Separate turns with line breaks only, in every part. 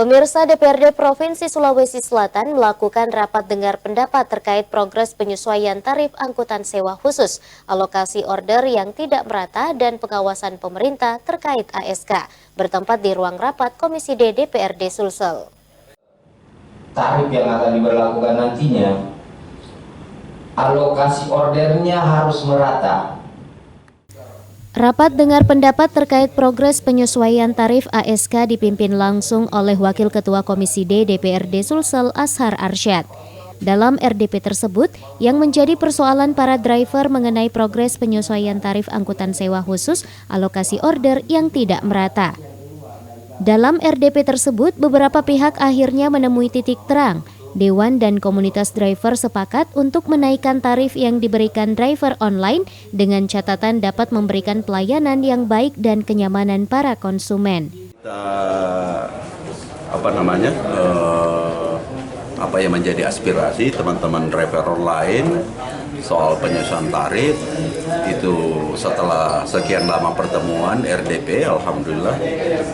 Pemirsa, DPRD Provinsi Sulawesi Selatan melakukan rapat dengar pendapat terkait progres penyesuaian tarif angkutan sewa khusus, alokasi order yang tidak merata, dan pengawasan pemerintah terkait ASK, bertempat di ruang rapat Komisi D DPRD Sulsel.
Tarif yang akan diberlakukan nantinya, alokasi ordernya harus merata.
Rapat dengar pendapat terkait progres penyesuaian tarif ASK dipimpin langsung oleh Wakil Ketua Komisi D DPRD Sulsel Ashar Arsyad. Dalam RDP tersebut, yang menjadi persoalan para driver mengenai progres penyesuaian tarif angkutan sewa khusus alokasi order yang tidak merata. Dalam RDP tersebut, beberapa pihak akhirnya menemui titik terang. Dewan dan komunitas driver sepakat untuk menaikkan tarif yang diberikan driver online dengan catatan dapat memberikan pelayanan yang baik dan kenyamanan para konsumen.
Apa yang menjadi aspirasi teman-teman driver online soal penyesuaian tarif itu setelah sekian lama pertemuan RDP, alhamdulillah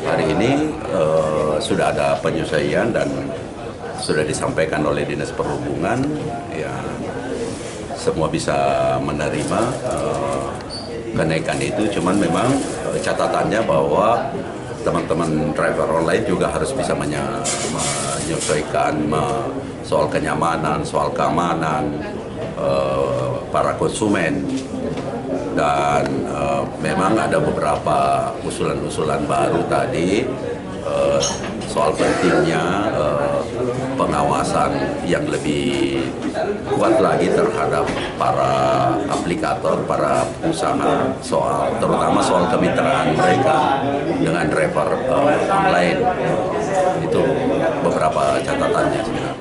hari ini sudah ada penyesuaian dan sudah disampaikan oleh Dinas Perhubungan, ya semua bisa menerima kenaikan itu. Cuman memang catatannya bahwa teman-teman driver online juga harus bisa menyesuaikan soal kenyamanan, soal keamanan para konsumen, dan memang ada beberapa usulan-usulan baru tadi soal pentingnya pengawasan yang lebih kuat lagi terhadap para aplikator, para usaha, terutama soal kemitraan mereka dengan driver online. Itu beberapa catatannya sebenarnya.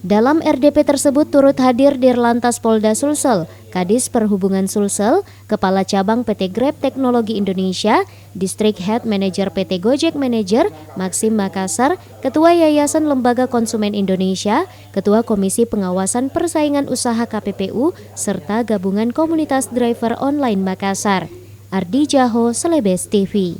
Dalam RDP tersebut turut hadir Dirlantas Polda Sulsel, Kadis Perhubungan Sulsel, Kepala Cabang PT Grab Teknologi Indonesia, District Head Manager PT Gojek Manager, Maxim Makassar, Ketua Yayasan Lembaga Konsumen Indonesia, Ketua Komisi Pengawasan Persaingan Usaha KPPU, serta Gabungan Komunitas Driver Online Makassar. Ardi Jaho, Celebes TV.